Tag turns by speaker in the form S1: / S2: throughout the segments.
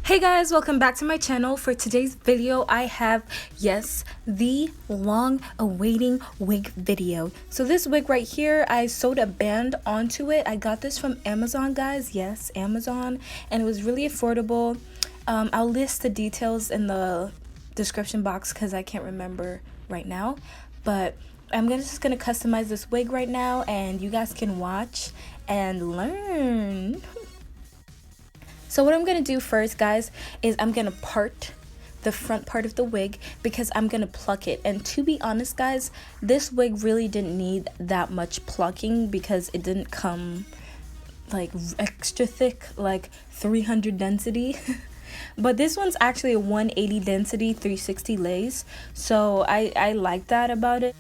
S1: Hey guys, welcome back to my channel. For today's video I have, yes, the long awaiting wig video. So this wig right here, I sewed a band onto it. I got this from Amazon, guys. Yes, Amazon, and it was really affordable. I'll list the details in the description box because I can't remember right now, but I'm just gonna customize this wig right now and you guys can watch and learn. So what I'm gonna do first, guys, is I'm gonna part the front part of the wig because I'm gonna pluck it. And to be honest, guys, this wig really didn't need that much plucking because it didn't come like extra thick, like 300 density. But this one's actually a 180 density 360 lace, so I like that about it.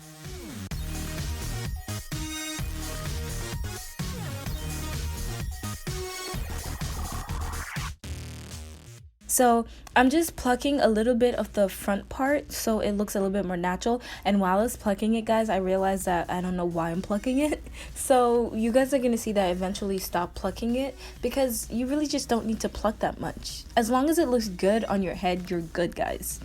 S1: So I'm just plucking a little bit of the front part so it looks a little bit more natural. And while I was plucking it, guys, I realized that I don't know why I'm plucking it. So you guys are gonna see that I eventually stop plucking it because you really just don't need to pluck that much. As long as it looks good on your head, you're good, guys.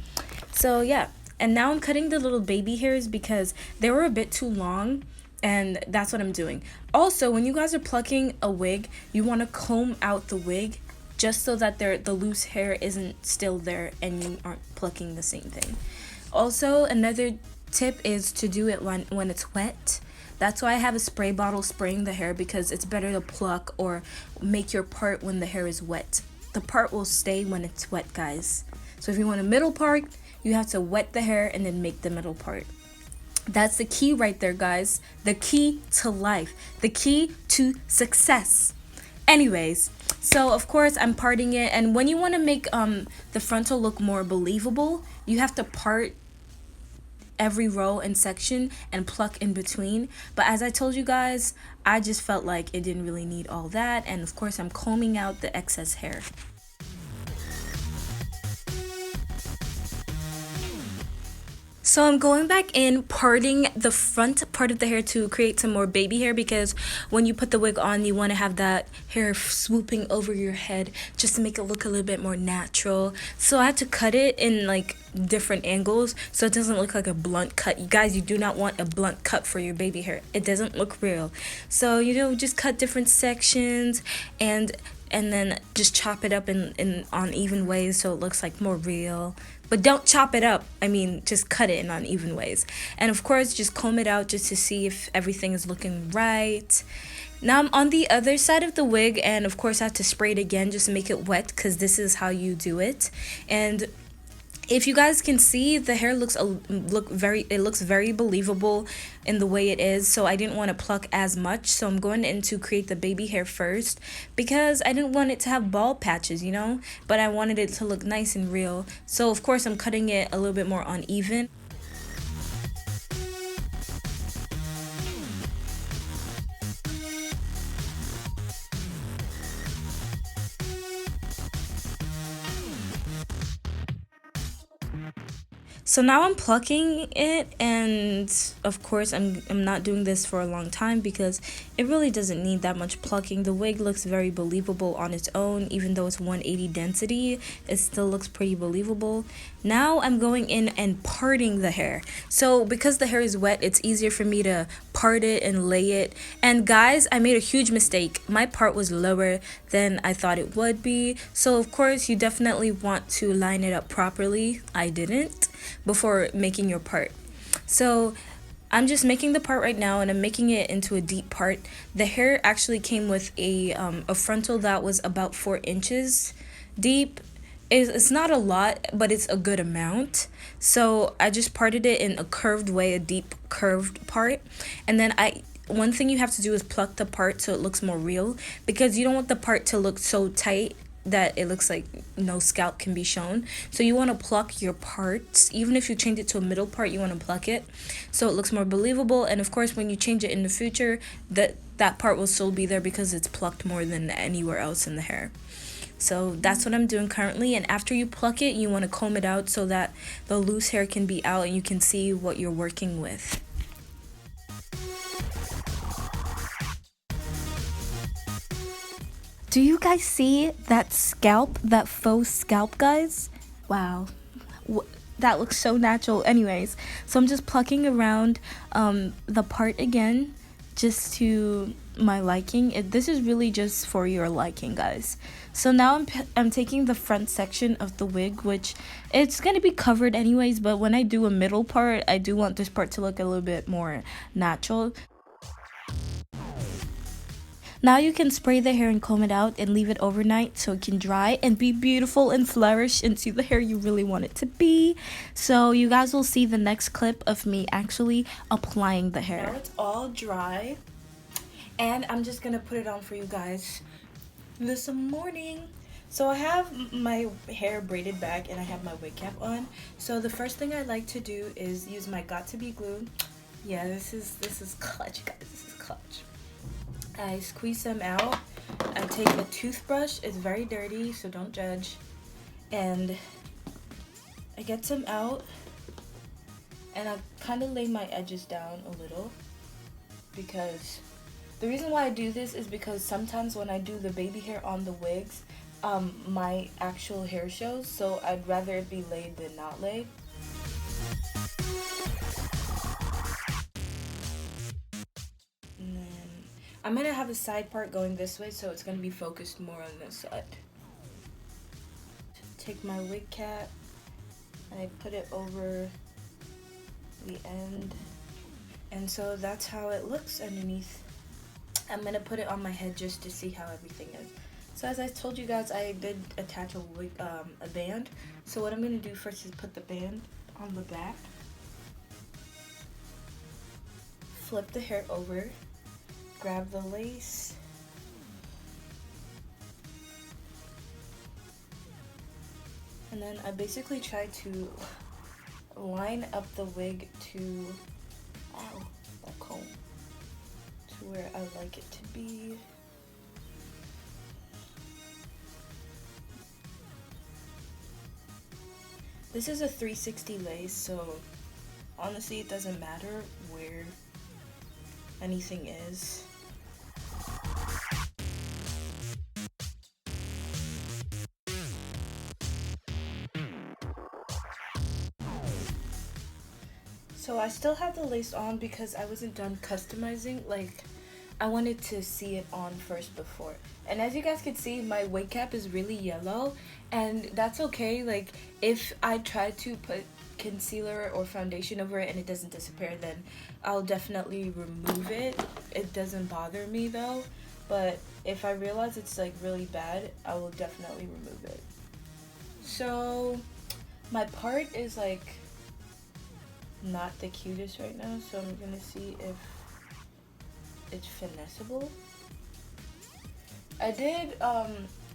S1: So yeah, and now I'm cutting the little baby hairs because they were a bit too long. And that's what I'm doing. Also, when you guys are plucking a wig, you want to comb out the wig just so that the loose hair isn't still there and you aren't plucking the same thing. Also, another tip is to do it when it's wet. That's why I have a spray bottle spraying the hair, because it's better to pluck or make your part when the hair is wet. The part will stay when it's wet, guys. So if you want a middle part, you have to wet the hair and then make the middle part. That's the key right there, guys. The key to life. The key to success. Anyways, so of course I'm parting it, and when you want to make the frontal look more believable, you have to part every row and section and pluck in between. But as I told you guys, I just felt like it didn't really need all that, and of course I'm combing out the excess hair. So I'm going back in, parting the front part of the hair to create some more baby hair, because when you put the wig on, you want to have that hair swooping over your head just to make it look a little bit more natural. So I had to cut it in like different angles so it doesn't look like a blunt cut. You guys, you do not want a blunt cut for your baby hair. It doesn't look real. So, you know, just cut different sections and then just chop it up in uneven ways so it looks like more real. But don't chop it up. I mean, just cut it in uneven ways. And of course, just comb it out just to see if everything is looking right. Now I'm on the other side of the wig, and of course I have to spray it again just to make it wet, because this is how you do it. And if you guys can see, the hair looks very believable in the way it is, so I didn't want to pluck as much. So I'm going in to create the baby hair first because I didn't want it to have bald patches, you know, but I wanted it to look nice and real. So of course I'm cutting it a little bit more uneven. So now I'm plucking it, and of course I'm not doing this for a long time because it really doesn't need that much plucking. The wig looks very believable on its own. Even though it's 180 density, it still looks pretty believable. Now I'm going in and parting the hair. So because the hair is wet, it's easier for me to part it and lay it. And guys, I made a huge mistake. My part was lower than I thought it would be. So of course you definitely want to line it up properly. I didn't before making your part. So I'm just making the part right now, and I'm making it into a deep part. The hair actually came with a frontal that was about 4 inches deep. It's not a lot, but it's a good amount. So I just parted it in a curved way, a deep curved part. And then one thing you have to do is pluck the part so it looks more real, because you don't want the part to look so tight that it looks like no scalp can be shown. So you want to pluck your parts. Even if you change it to a middle part, you want to pluck it so it looks more believable. And of course, when you change it in the future, that part will still be there because it's plucked more than anywhere else in the hair. So that's what I'm doing currently. And after you pluck it, you want to comb it out so that the loose hair can be out and you can see what you're working with. Do you guys see that scalp, that faux scalp, guys? Wow. That looks so natural. Anyways, so I'm just plucking around the part again, just to my liking. This is really just for your liking, guys. So now I'm taking the front section of the wig, which it's gonna be covered anyways, but when I do a middle part, I do want this part to look a little bit more natural. Now you can spray the hair and comb it out and leave it overnight so it can dry and be beautiful and flourish into the hair you really want it to be. So you guys will see the next clip of me actually applying the hair. Now it's all dry and I'm just gonna put it on for you guys this morning. So I have my hair braided back and I have my wig cap on. So the first thing I like to do is use my Got2b glue. Yeah, this is clutch, guys. This is clutch. I squeeze them out. I take a toothbrush. It's very dirty, so don't judge. And I get some out. And I kind of lay my edges down a little. Because the reason why I do this is because sometimes when I do the baby hair on the wigs, my actual hair shows. So I'd rather it be laid than not laid. I'm gonna have a side part going this way, so it's gonna be focused more on this side. Take my wig cap, and I put it over the end. And so that's how it looks underneath. I'm gonna put it on my head just to see how everything is. So as I told you guys, I did attach a band. So what I'm gonna do first is put the band on the back. Flip the hair over. Grab the lace, and then I basically try to line up the wig to, ow, that comb, to where I like it to be. This is a 360 lace, so honestly it doesn't matter where anything is. So I still have the lace on because I wasn't done customizing. Like, I wanted to see it on first before. And as you guys can see, my wig cap is really yellow, and that's okay. Like, if I try to put concealer or foundation over it and it doesn't disappear, then I'll definitely remove it. It doesn't bother me though, but if I realize it's like really bad, I will definitely remove it. So my part is like not the cutest right now, so I'm gonna see if it's finessable. I did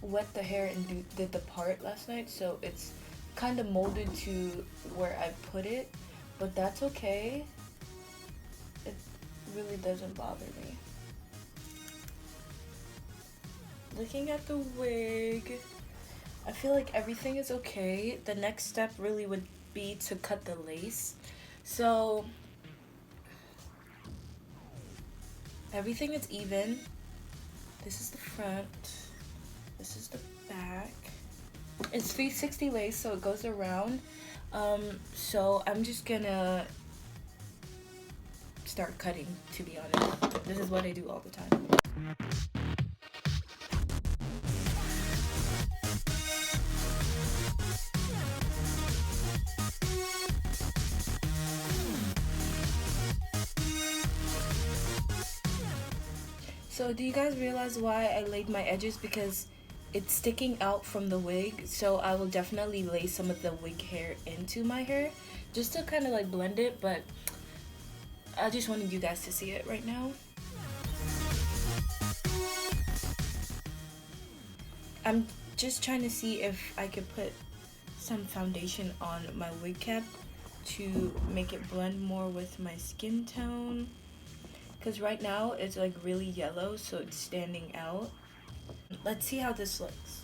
S1: wet the hair and did the part last night, so it's kind of molded to where I put it, but that's okay. It really doesn't bother me. Looking at the wig, I feel like everything is okay. The next step really would be to cut the lace. So everything is even. This is the front. This is the back. It's 360 lace, so it goes around. So I'm just gonna start cutting, to be honest. This is what I do all the time. So do you guys realize why I laid my edges? Because it's sticking out from the wig, so I will definitely lay some of the wig hair into my hair just to kind of like blend it, but I just wanted you guys to see it right now. I'm just trying to see if I could put some foundation on my wig cap to make it blend more with my skin tone, because right now it's like really yellow, so it's standing out. Let's see how this looks.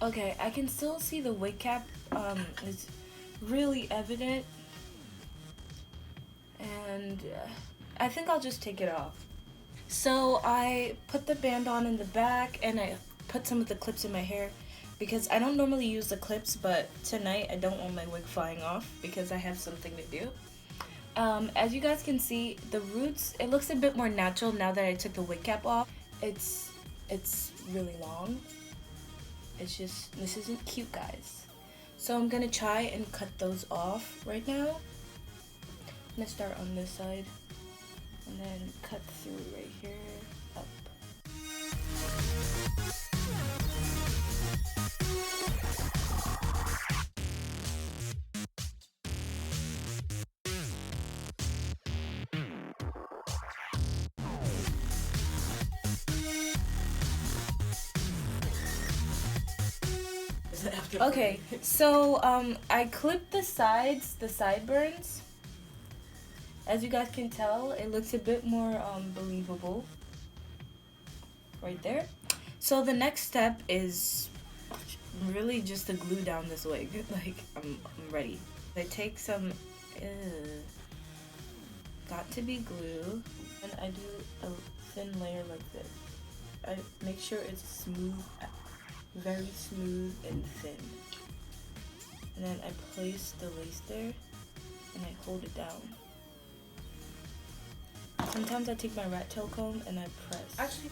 S1: Okay, I can still see the wig cap is really evident, and I think I'll just take it off. So I put the band on in the back, and I put some of the clips in my hair because I don't normally use the clips, but tonight I don't want my wig flying off because I have something to do. As you guys can see, the roots, it looks a bit more natural now that I took the wig cap off. It's really long. It's just, this isn't cute, guys. So I'm gonna try and cut those off right now. I'm gonna start on this side and then cut through right here, up. Okay, so I clipped the sides, the sideburns. As you guys can tell, it looks a bit more believable right there. So the next step is really just to glue down this wig. Like, I'm ready. I take some, got to be glue, and I do a thin layer like this. I make sure it's smooth, very smooth and thin. And then I place the lace there, and I hold it down. Sometimes I take my rat tail comb and I press. Actually,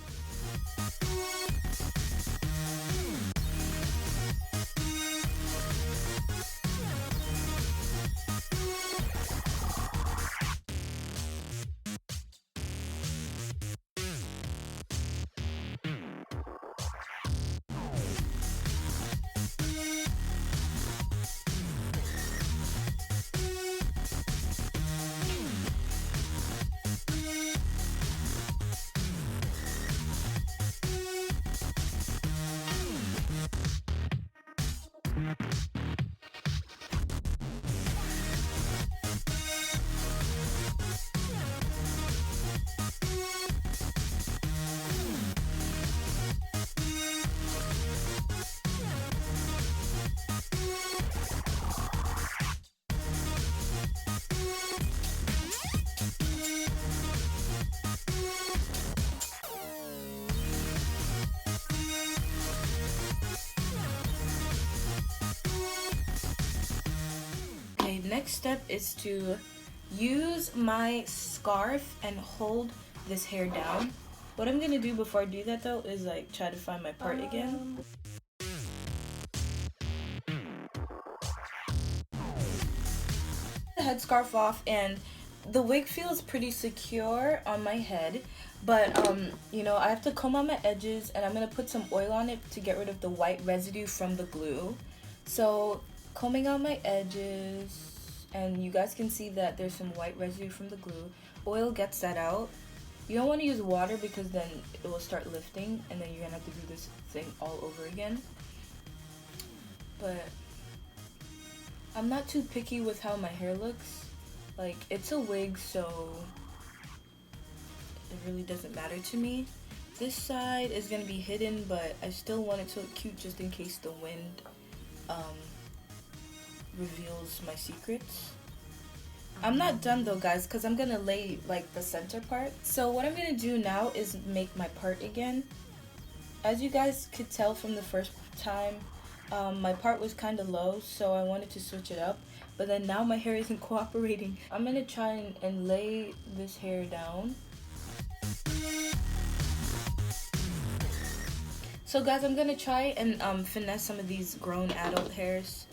S1: next step is to use my scarf and hold this hair down. What I'm gonna do before I do that though is like try to find my part again. The headscarf off, and the wig feels pretty secure on my head, but you know, I have to comb out my edges, and I'm gonna put some oil on it to get rid of the white residue from the glue. So combing out my edges, and you guys can see that there's some white residue from the glue. Oil gets that out. You don't want to use water because then it will start lifting, and then you're gonna have to do this thing all over again. But I'm not too picky with how my hair looks. Like, it's a wig, so it really doesn't matter to me. This side is gonna be hidden, but I still want it to look cute just in case the wind reveals my secrets. I'm not done though, guys, because I'm gonna lay like the center part. So what I'm gonna do now is make my part again. As you guys could tell from the first time, my part was kind of low, so I wanted to switch it up, but then now my hair isn't cooperating. I'm gonna try and lay this hair down. So guys, I'm gonna try and finesse some of these grown adult hairs.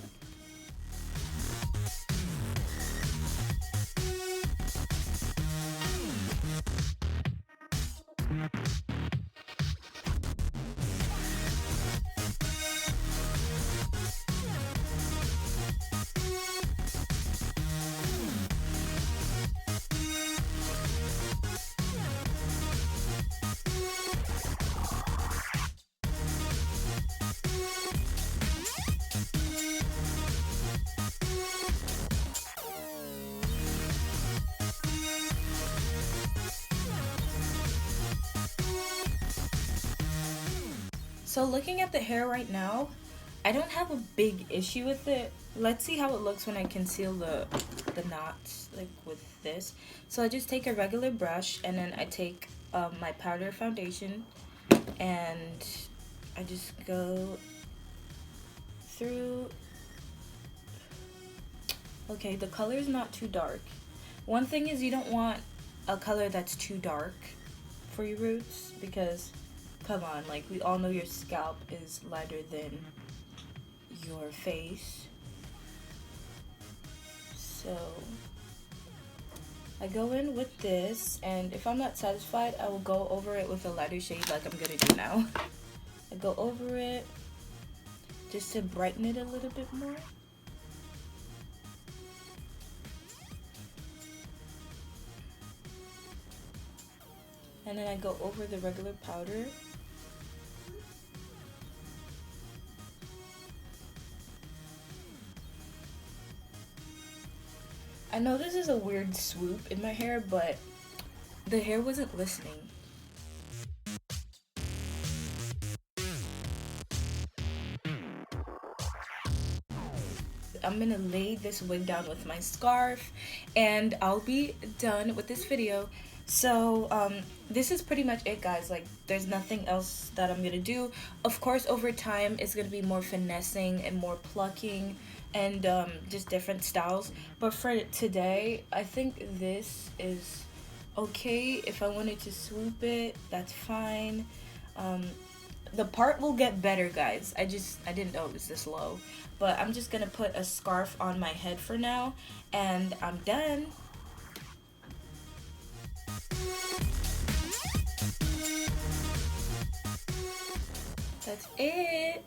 S1: So looking at the hair right now, I don't have a big issue with it. Let's see how it looks when I conceal the knots, like with this. So I just take a regular brush, and then I take my powder foundation, and I just go through. Okay, the color is not too dark. One thing is, you don't want a color that's too dark for your roots, because come on, like, we all know your scalp is lighter than your face. So I go in with this, and if I'm not satisfied, I will go over it with a lighter shade like I'm gonna do now. I go over it just to brighten it a little bit more. And then I go over the regular powder. I know this is a weird swoop in my hair, but the hair wasn't listening. I'm gonna lay this wig down with my scarf, and I'll be done with this video. So this is pretty much it, guys. Like, there's nothing else that I'm gonna do. Of course, over time it's gonna be more finessing and more plucking and just different styles, but for today I think this is okay. If I wanted to swoop it, that's fine. The part will get better, guys. I didn't know it was this low, but I'm just gonna put a scarf on my head for now, and I'm done. That's it.